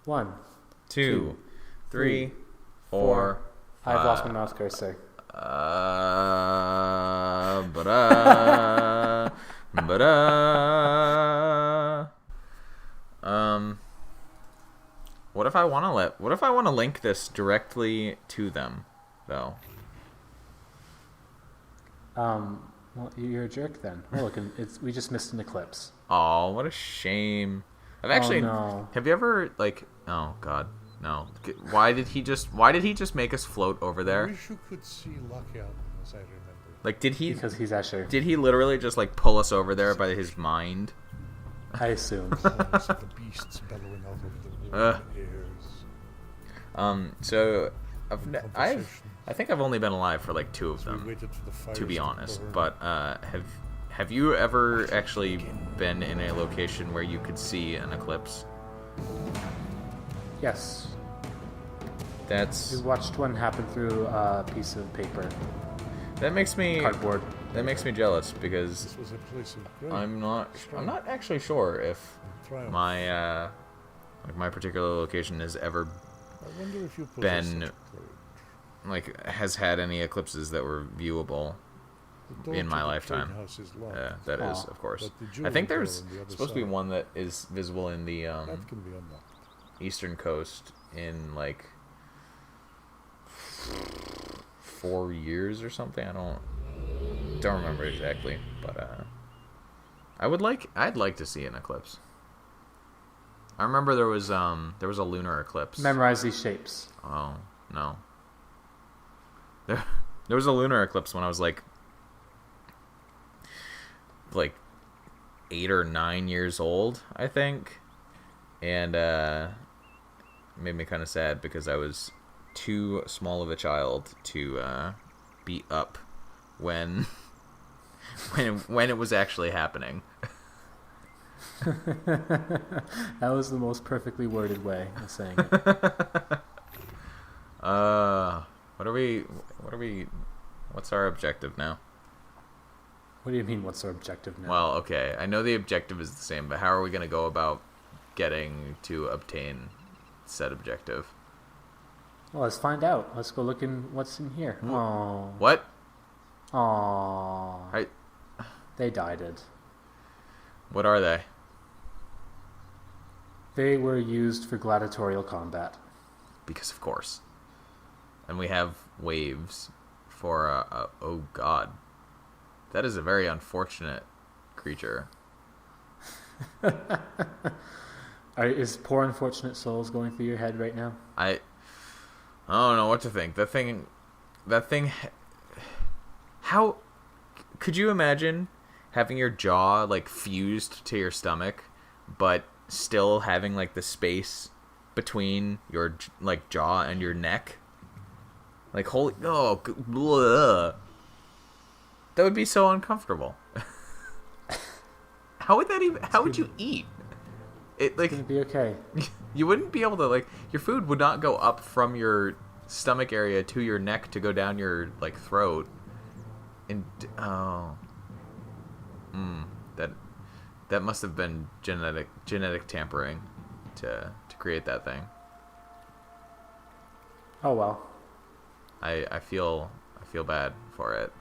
1, 2, 3, 4. I've lost my mouse cursor. What if I want to link this directly to them, though? Well, you're a jerk then. Oh, look, we just missed an eclipse. Oh, what a shame. Have you ever, like, oh god, no. Why did he just make us float over there? I wish you could see Lockout, as I remember. Like, Because he's Escher. Did he literally just, like, pull us over there by his mind? I assume. The beasts bellowing out over the airs. So I think I've only been alive for like 2 of them, to be honest. But have you ever actually been in a location where you could see an eclipse? Yes. We watched one happen through a piece of paper. That makes me cardboard. That makes me jealous because This was a place of I'm not actually sure if my my particular location has ever I wonder if you been like has had any eclipses that were viewable in my lifetime. That is, of course. I think there's supposed to be one that is visible in the eastern coast in like 4 years or something. I don't remember exactly, but I'd like to see an eclipse. I remember there was a lunar eclipse. Memorize these shapes. Oh no. There was a lunar eclipse when I was like 8 or 9 years old, I think, and it made me kind of sad because I was too small of a child to be up when it was actually happening. That was the most perfectly worded way of saying it. What's our objective now? What do you mean, what's our objective now? Well, okay, I know the objective is the same, but how are we going to go about getting to obtain said objective? Well, let's find out. Let's go look in what's in here. Oh. What? Aww. They died. What are they? They were used for gladiatorial combat. Because of course. And we have waves for oh god. That is a very unfortunate creature. Is poor unfortunate souls going through your head right now? I don't know what to think. That thing how could you imagine having your jaw like fused to your stomach but still having like the space between your like jaw and your neck? Like holy blah. That would be so uncomfortable. How would you eat? It like it'd be okay. You wouldn't be able to like your food would not go up from your stomach area to your neck to go down your like throat. And that must have been genetic tampering to create that thing. Oh well. I feel bad for it.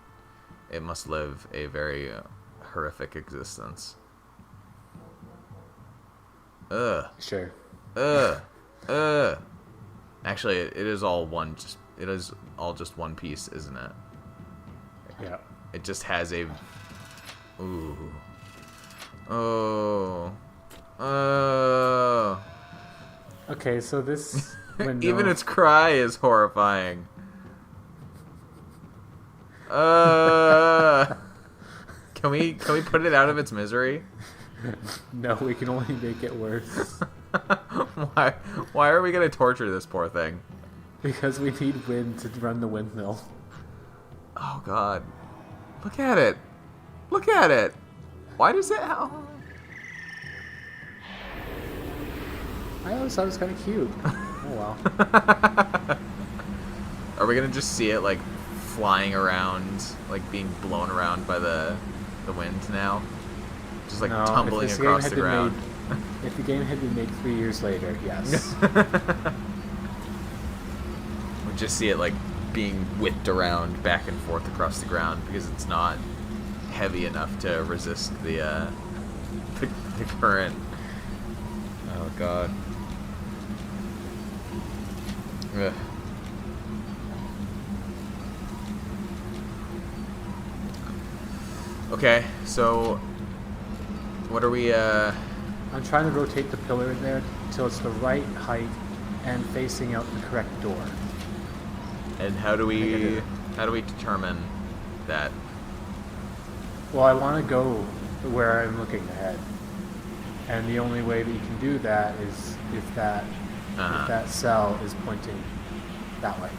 It must live a very horrific existence. Ugh. Sure. Ugh. Actually, it is all just one piece, isn't it? Yeah. It just has a. Ooh. Oh. Oh. Okay, so this window... Even its cry is horrifying. Can we put it out of its misery? No, we can only make it worse. Why are we gonna torture this poor thing? Because we need wind to run the windmill. Oh god. Look at it. Look at it. Why does it I always thought it was kind of cute. Oh well. Are we gonna just see it like flying around, like being blown around by the wind now? Just like tumbling across the ground. If the game had been made 3 years later, yes. We just see it like being whipped around back and forth across the ground because it's not heavy enough to resist the current. Oh god. Ugh. Okay, so what are we I'm trying to rotate the pillar in there until it's the right height and facing out the correct door. and how do we determine that? Well, I want to go where I'm looking ahead. And the only way that you can do that is if that cell is pointing that way.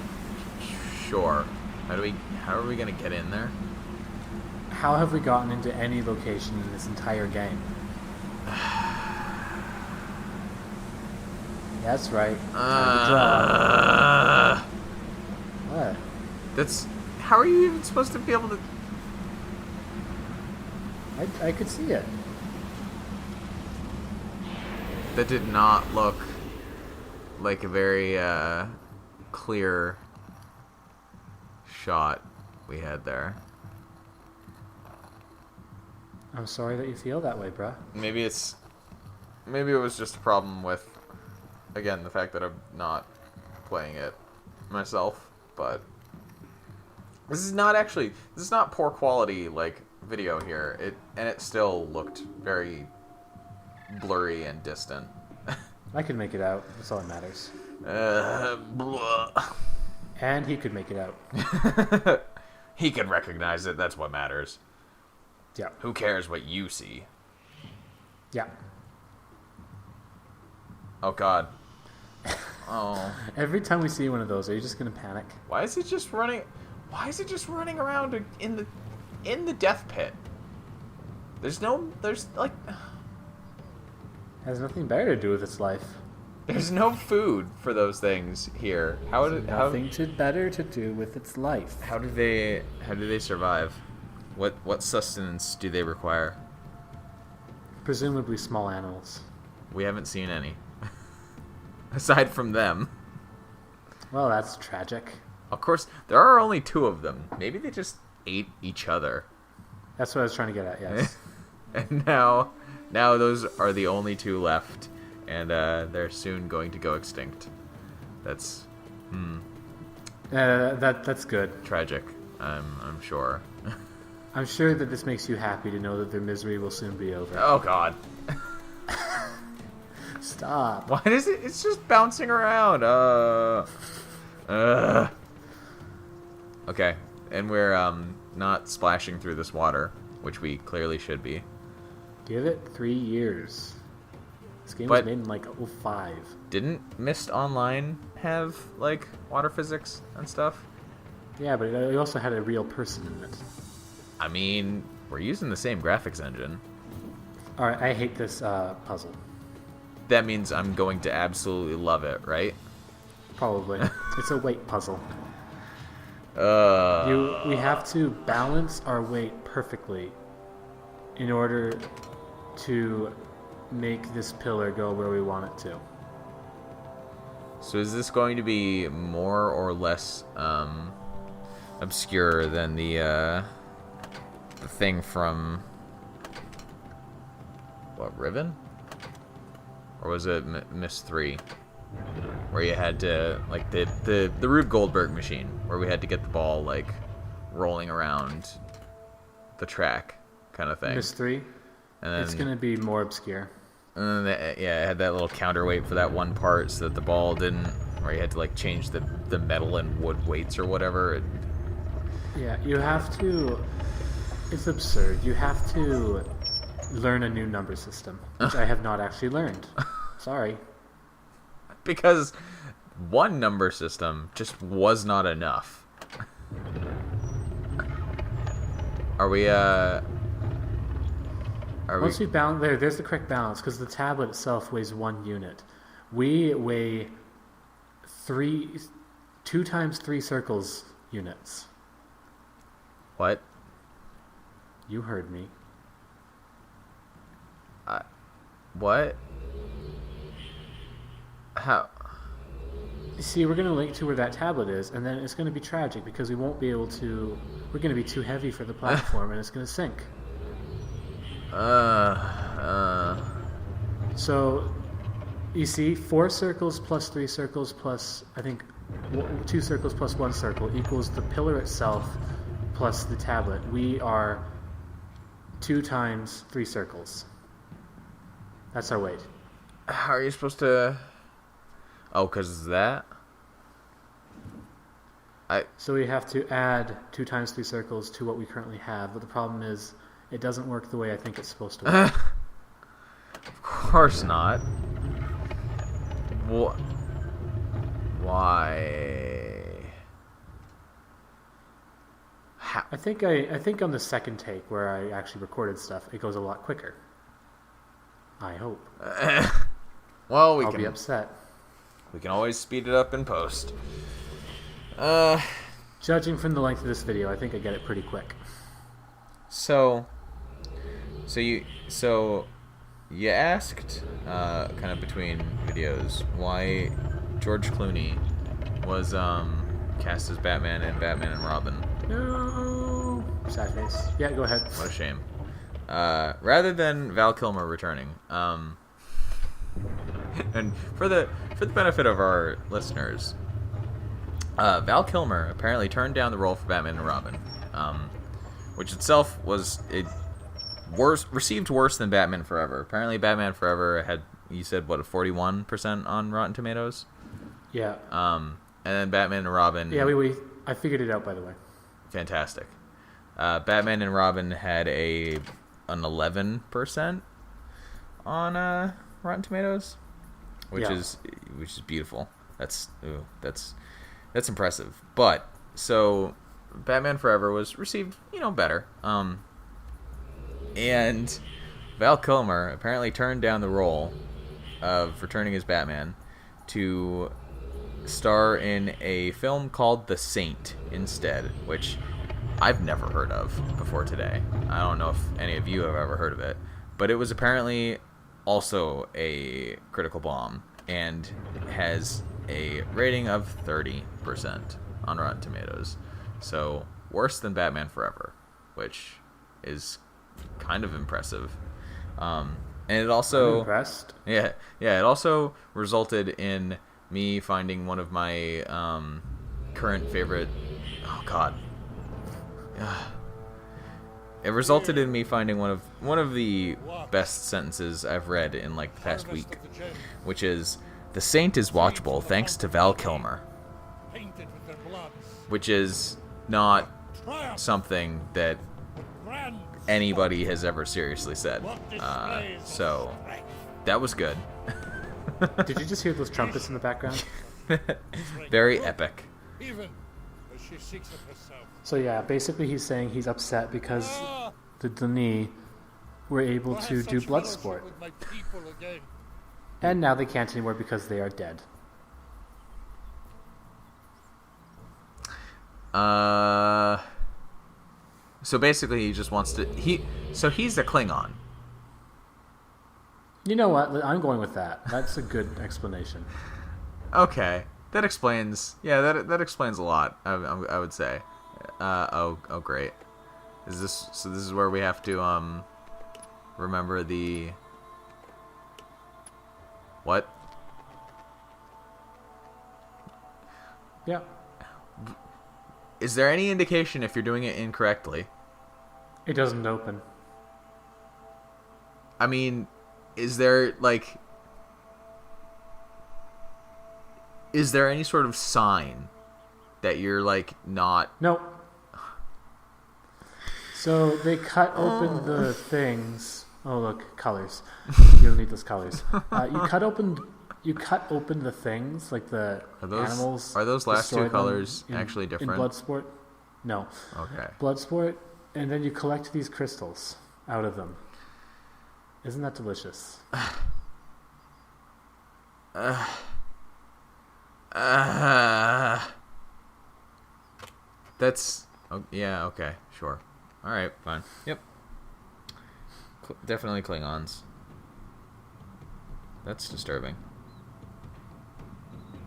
Sure. How are we gonna get in there? How have we gotten into any location in this entire game? That's right. Time to draw. What? That's how are you even supposed to be able to? I could see it. That did not look like a very clear shot we had there. I'm sorry that you feel that way, bruh. Maybe it was just a problem with, again, the fact that I'm not playing it myself, but this is not poor quality like video here. It still looked very blurry and distant. I could make it out. That's all that matters. Blah. And he could make it out. He can recognize it. That's what matters. Yeah. Who cares what you see? Yeah. Oh God. Oh. Every time we see one of those, are you just gonna panic? Why is it just running around in the death pit? There's like Has nothing better to do with its life. there's no food for those things here. Nothing better to do with its life. How do they survive? What sustenance do they require? Presumably small animals. We haven't seen any. Aside from them. Well, that's tragic. Of course, there are only 2 of them. Maybe they just ate each other. That's what I was trying to get at, yes. And now those are the only 2 left, and they're soon going to go extinct. That's That's good. tragic. I'm sure. I'm sure that this makes you happy to know that their misery will soon be over. Oh God. Stop. Why does it? It's just bouncing around. Okay, and we're not splashing through this water, which we clearly should be. Give it 3 years. This game was made in like 2005. Didn't Myst Online have like water physics and stuff? Yeah, but it also had a real person in it. I mean, we're using the same graphics engine. Alright, I hate this puzzle. That means I'm going to absolutely love it, right? Probably. It's a weight puzzle. Uh, We have to balance our weight perfectly in order to make this pillar go where we want it to. So is this going to be more or less obscure than the thing from what, Riven? Or was it Myst 3? Where you had to, like, the Rube Goldberg machine, where we had to get the ball, like, rolling around the track, kind of thing. Myst 3? And then, It's going to be more obscure. And then, it had that little counterweight for that one part so that the ball didn't, where you had to, like, change the metal and wood weights or whatever. Yeah, you have to... It's absurd. You have to learn a new number system, which I have not actually learned. Sorry. Because one number system just was not enough. Are we, Once we balance... There's the correct balance, because the tablet itself weighs 1 unit. We weigh 2 times 3 circles units. What? You heard me. What? How? You see, we're going to link to where that tablet is, and then it's going to be tragic because we won't be able to. We're going to be too heavy for the platform, and it's going to sink. So, you see, 4 circles plus 3 circles plus, I think, 2 circles plus 1 circle equals the pillar itself plus the tablet. We are 2 times 3 circles. That's our weight. How are you supposed to... Oh, because it's that? So we have to add 2 times 3 circles to what we currently have, but the problem is it doesn't work the way I think it's supposed to work. Of course not. Why? How? I think on the second take where I actually recorded stuff, it goes a lot quicker. I hope. Well, I'll be upset. We can always speed it up in post. Judging from the length of this video, I think I get it pretty quick. So you asked, kind of between videos, why George Clooney was cast as Batman in Batman and Robin. No, sad face. Yeah, go ahead. What a shame. Rather than Val Kilmer returning. And for the benefit of our listeners, Val Kilmer apparently turned down the role for Batman and Robin, which itself was received worse than Batman Forever. Apparently, Batman Forever had, you said, what, a 41% on Rotten Tomatoes? Yeah. And then Batman and Robin. Yeah, I figured it out, by the way. Fantastic. Batman and Robin had an 11% on Rotten Tomatoes, which is beautiful. That's impressive. But so Batman Forever was received, better. And Val Kilmer apparently turned down the role of returning as Batman to star in a film called The Saint instead, which I've never heard of before today. I don't know if any of you have ever heard of it, but it was apparently also a critical bomb and has a rating of 30% on Rotten Tomatoes. So worse than Batman Forever, which is kind of impressive. And it also... I'm impressed. Yeah, it also resulted in me finding one of my current favorite... Oh, God. It resulted in me finding one of the best sentences I've read in like the past week, which is, "The Saint is watchable thanks to Val Kilmer," which is not something that anybody has ever seriously said. So that was good. Did you just hear those trumpets in the background? Very epic. So yeah, basically he's saying he's upset because the Denis were able to do Bloodsport. And now they can't anymore because they are dead. So basically he just wants to... he's a Klingon. You know what? I'm going with that. That's a good explanation. Okay. That explains... Yeah, that explains a lot, I would say. Oh, great. This is where we have to, remember the... What? Yeah. Is there any indication if you're doing it incorrectly? It doesn't open. I mean, is there any sort of sign that you're, not... Nope. So they cut open the things. Oh, look, colors. You don't need those colors. You cut open the things, like the animals. Are those last two colors actually different? In Bloodsport? No. Okay. Bloodsport, and then you collect these crystals out of them. Isn't that delicious? That's... Oh, yeah, okay, sure. Alright, fine. Yep. Definitely Klingons. That's disturbing.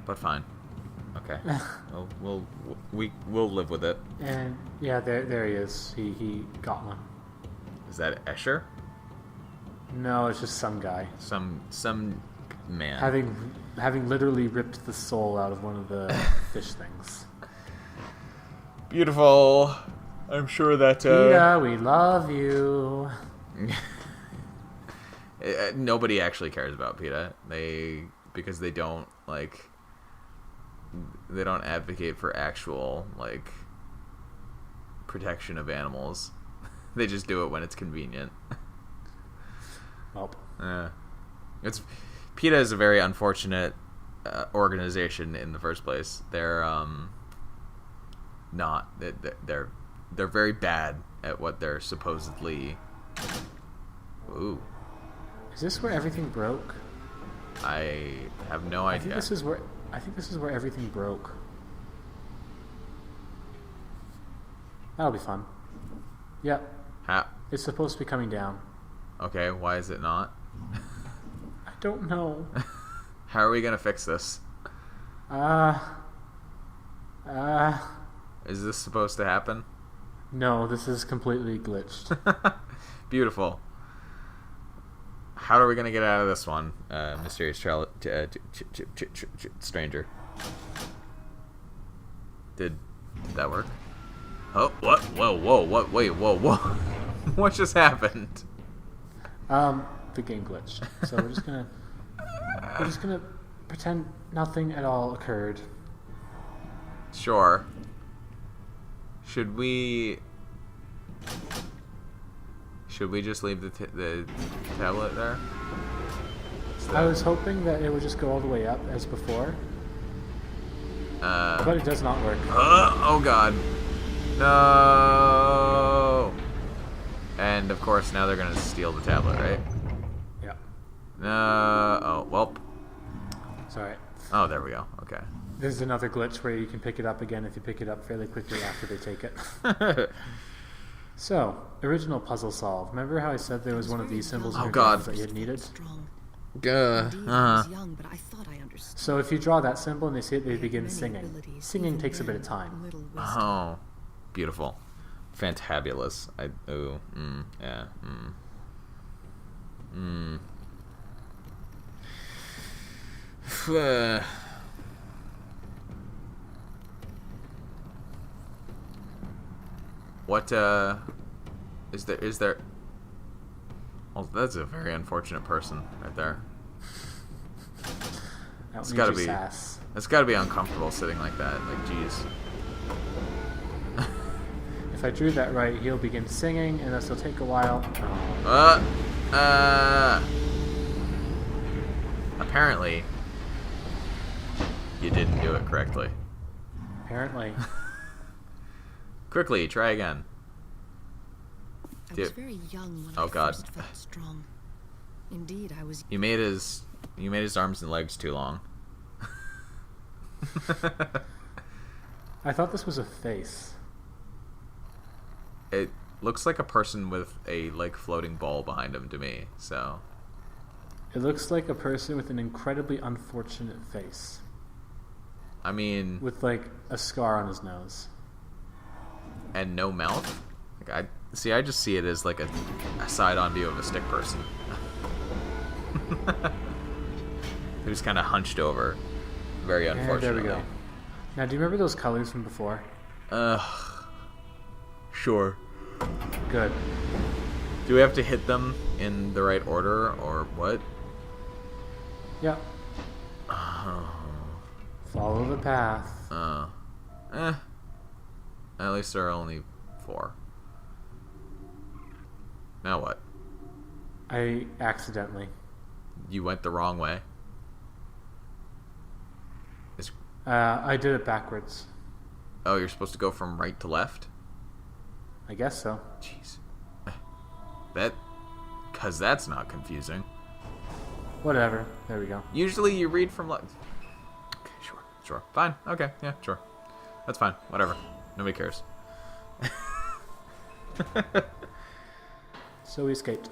But fine. Okay. We'll live with it. And yeah, there he is. He got one. Is that Escher? No, it's just some guy. Some man. Having literally ripped the soul out of one of the fish things. Beautiful. I'm sure that Peter, we love you. Nobody actually cares about PETA. Because they don't advocate for actual protection of animals. They just do it when it's convenient. Nope. PETA is a very unfortunate organization in the first place. They're they're very bad at what they're supposedly. Ooh. Is this where everything broke? I have no idea. I think this is where everything broke. That'll be fun. Yep. It's supposed to be coming down. Okay, why is it not? I don't know. How are we gonna fix this? Is this supposed to happen? No, this is completely glitched. Beautiful. How are we gonna get out of this one, mysterious stranger? Did that work? Oh, what? Whoa, what? Wait, whoa. What just happened? The game glitched. So we're just gonna pretend nothing at all occurred. Sure. Should we just leave the tablet there? I was hoping that it would just go all the way up as before. But it does not work. Oh god. No. And of course now they're gonna steal the tablet, right? Yeah. Oh, well. Sorry. Oh, there we go. Okay. There's another glitch where you can pick it up again if you pick it up fairly quickly after they take it. So, original puzzle solved. Remember how I said there was one of these symbols in your drawings that you had needed? So if you draw that symbol and they see it, they begin singing. Singing takes a bit of time. Oh, beautiful. Fantabulous. What, is there... Well, that's a very unfortunate person right there. It's gotta be... Sass. It's gotta be uncomfortable sitting like that. Like, jeez. If I drew that right, he'll begin singing, and this will take a while. Apparently, you didn't do it correctly. Apparently. Quickly, try again. I was very young when I first felt strong. Indeed, I was. You made his arms and legs too long. I thought this was a face. It looks like a person with a floating ball behind him to me. So. It looks like a person with an incredibly unfortunate face. I mean. With a scar on his nose. And no mouth. I just see it as a side-on view of a stick person. Who's kind of hunched over. Very unfortunately. There we go. Now, do you remember those colors from before? Sure. Good. Do we have to hit them in the right order, or what? Yep. Follow the path. At least there are only 4. Now what? I accidentally. You went the wrong way? I did it backwards. Oh, you're supposed to go from right to left? I guess so. Jeez. Because that's not confusing. Whatever. There we go. Usually you read from left. Okay, sure. Fine. Okay, yeah, sure. That's fine. Whatever. Nobody cares. So we escaped.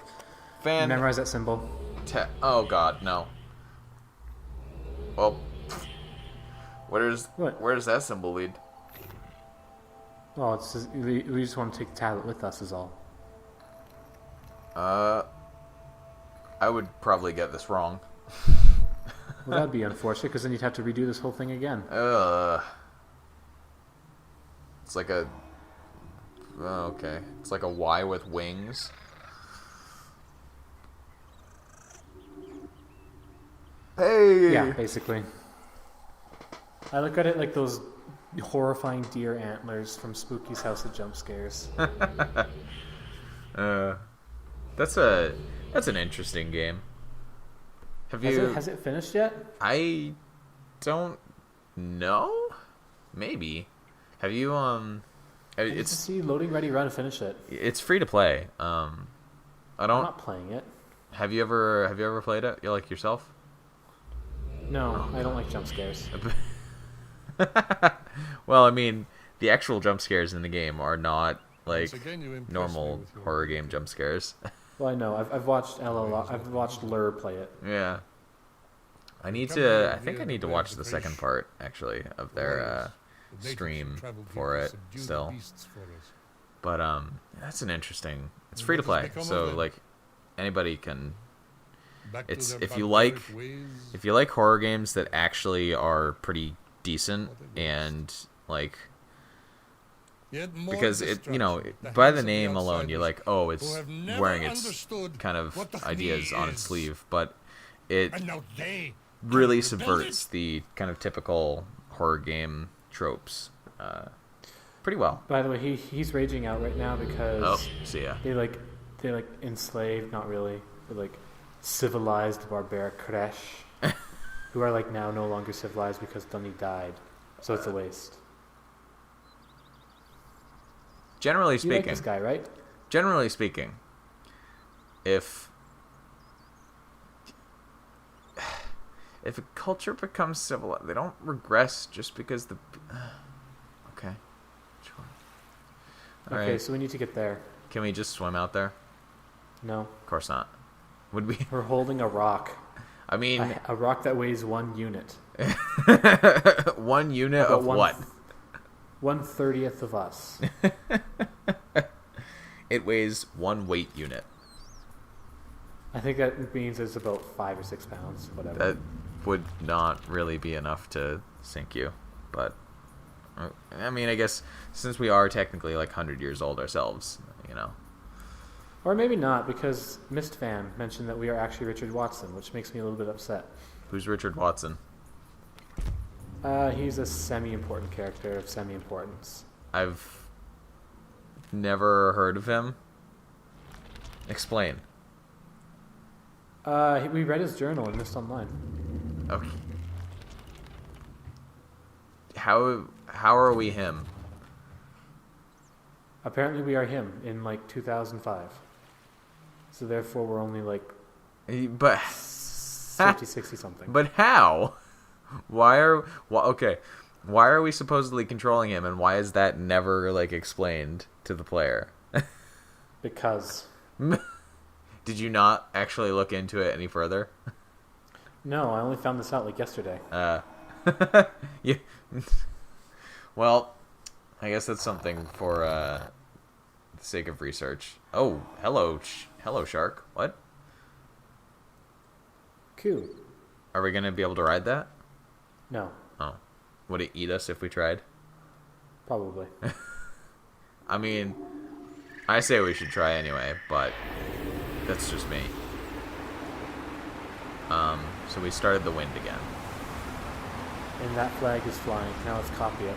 Memorize that symbol. Oh god, no. Well, where What? does that symbol lead? Well, it's just, we just want to take the tablet with us is all. I would probably get this wrong. Well, that'd be unfortunate, because then you'd have to redo this whole thing again. It's like a... Oh, okay. It's like a Y with wings. Hey! Yeah, basically. I look at it like those horrifying deer antlers from Spooky's House of Jump Scares. That's an interesting game. Has it finished yet? I don't know. Maybe. Have you It's see loading ready run and finish it. It's free to play. I'm not playing it. Have you ever played it? You like yourself? No, I don't like jump scares. Well, I mean, the actual jump scares in the game are not like Once again, you impress me normal with your- horror game jump scares. Well, I know. I've watched I've watched Lur play it. Yeah. I think I need to watch the second part actually of their The natives stream traveled here for to it subdue the still. beasts for us. But that's an interesting. It's And free to what has play, become so of them? like anybody can. Back to It's their if you barbaric like ways. if you like horror games that actually are pretty decent What it is. and like Yet more because it destruction at the by hands the of name alone you're outsiders like, oh, who it's have never wearing its understood kind of what the ideas Knee on its is. sleeve, but it And now they really can rebuild subverts the kind of typical horror game tropes pretty well. By the way, he's raging out right now because Oh, see ya. they like enslaved, not really, but like civilized barbaric Kresh, who are like now no longer civilized because Dunny died. So it's a waste. Generally You like speaking, this guy, right? generally speaking, if a culture becomes civilized, they don't regress just because the okay, sure. All Okay, right. so we need to get there. Can we just swim out there? No, Of course not. Would we? we're holding a rock. I mean, A rock that weighs 1 unit. one unit About of what? 1/30th of us. It weighs 1 weight unit. I think that means it's about 5 or 6 pounds, whatever. That would not really be enough to sink you, but I mean, I guess since we are technically like 100 years old ourselves, you know. Or maybe not, because Myst fan mentioned that we are actually Richard Watson, which makes me a little bit upset. Who's Richard Watson? He's a semi-important character of semi-importance. I've never heard of him. Explain. We read his journal in Myst Online. Okay. How are we him? Apparently we are him in like 2005. So therefore we're only like But 50, 60 something. but how? Why are we supposedly controlling him, and why is that never like explained to the player? Because. Did you not actually look into it any further? No, I only found this out like yesterday. Yeah. Well, I guess that's something for the sake of research. Oh, hello, hello, shark. What? Cool. Are we gonna be able to ride that? No, Oh, would it eat us if we tried? probably. I mean, I say we should try anyway, but that's just me. So we started the wind again. And that flag is flying. Now let's copy it.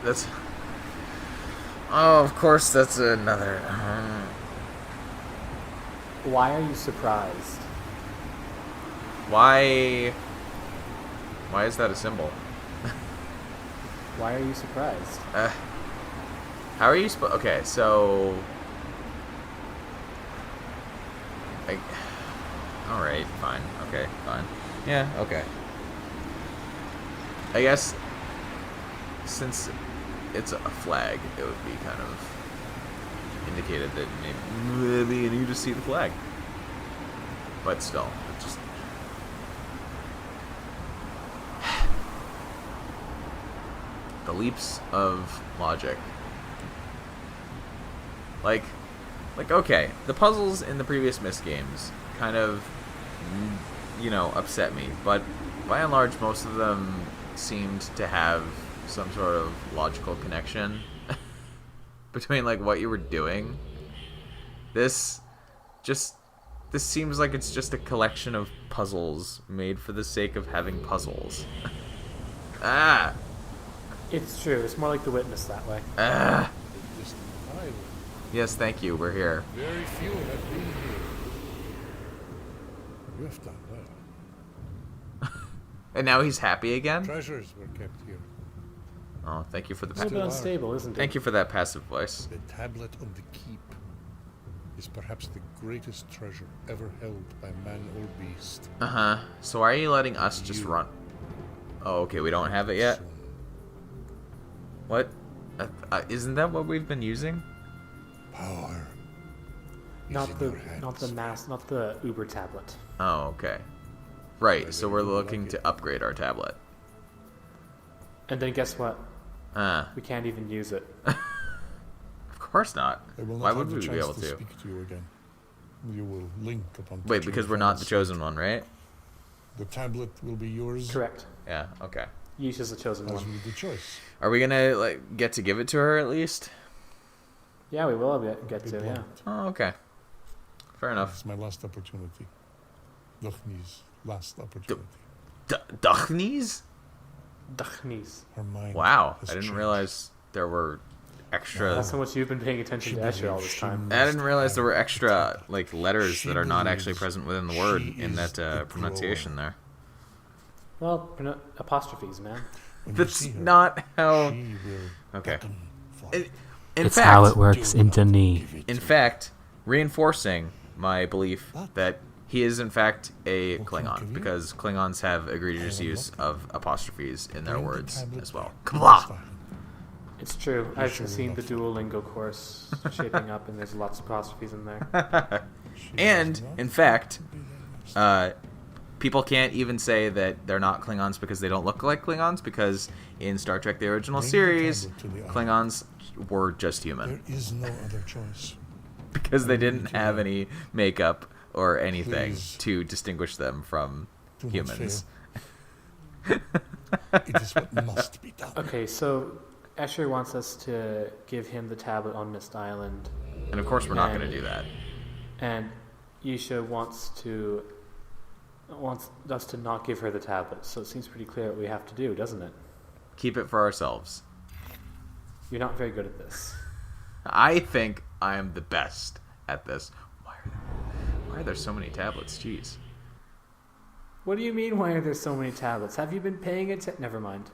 That's. Oh, of course, that's another. Why are you surprised? Why is that a symbol? Why are you surprised? How are you supposed? Okay, so. All right, fine. Okay, fine. Yeah, okay. I guess since it's a flag, it would be kind of indicated that maybe you need to see the flag. But still, it just leaps of logic. Like, okay, the puzzles in the previous Myst games kind of, upset me, but by and large, most of them seemed to have some sort of logical connection between, like, what you were doing. This seems like it's just a collection of puzzles made for the sake of having puzzles. Ah! It's true. It's more like The Witness that way. Ah! Distant island. Yes, thank you. We're here. Very few have been here. You have done well. And now he's happy again? Treasures were kept here. Oh, thank you for the It's a little bit unstable, isn't it? thank you for that passive voice. The tablet on the keep is perhaps the greatest treasure ever held by man or beast. Uh-huh. So why are you letting us just run? Oh, okay, we don't have it yet? Soon. What? Isn't that what we've been using? Power. Not is in the your hands. not the Uber tablet. Oh, okay. Right, so we're Whether you looking like to it. upgrade our tablet. And then guess what? Ah, We can't even use it. of course not. I will not Why have would the we be chance able to? speak to you again. You will link upon. Wait, touching because the we're not the final chosen one, right? site. The tablet will be yours. Correct. Yeah, okay. Yisha's the chosen As one. with the choice. Are we gonna, get to give it to her at least? Yeah, we will get Be to, yeah. blunt. Oh, okay. Fair enough. It's my last opportunity. Duchni's last opportunity. Duchnies? Dachnis. Her mind. Wow, has I didn't changed. realize there were extra... That's how much you've been paying attention to Escher all this time. I didn't realize there were extra, letters that are not actually present within the word she in is that the pronunciation there. Well, apostrophes, man. When you That's see her, not how... she will Okay. beckon for In, you. in It's fact, how it works in Denis. Give it in to fact, reinforcing my belief What? that he is in fact a What Klingon, can you? because Klingons have egregious I am use not. of apostrophes in their Bring the words tablet as well. back. Kabla! It's true. I've sure seen the enough. Duolingo course shaping up, and there's lots of apostrophes in there. She And, does not in fact, be there next. people can't even say that they're not Klingons because they don't look like Klingons, because in Star Trek the original Bring the series, tablet to the island. Klingons were just human. There is no other choice. Because they Bring didn't it to have the- any makeup or anything Please. to distinguish them from Do not humans. fail. It is what must be done. Okay, so Escher wants us to give him the tablet on Myst Island, And of course we're not And- going to do that. and Yisha wants us to not give her the tablet. So it seems pretty clear what we have to do, doesn't it? Keep it for ourselves. You're not very good at this. I think I am the best at this. Why are there so many tablets? Jeez. What do you mean? Why are there so many tablets? Have you been paying attention? Never mind.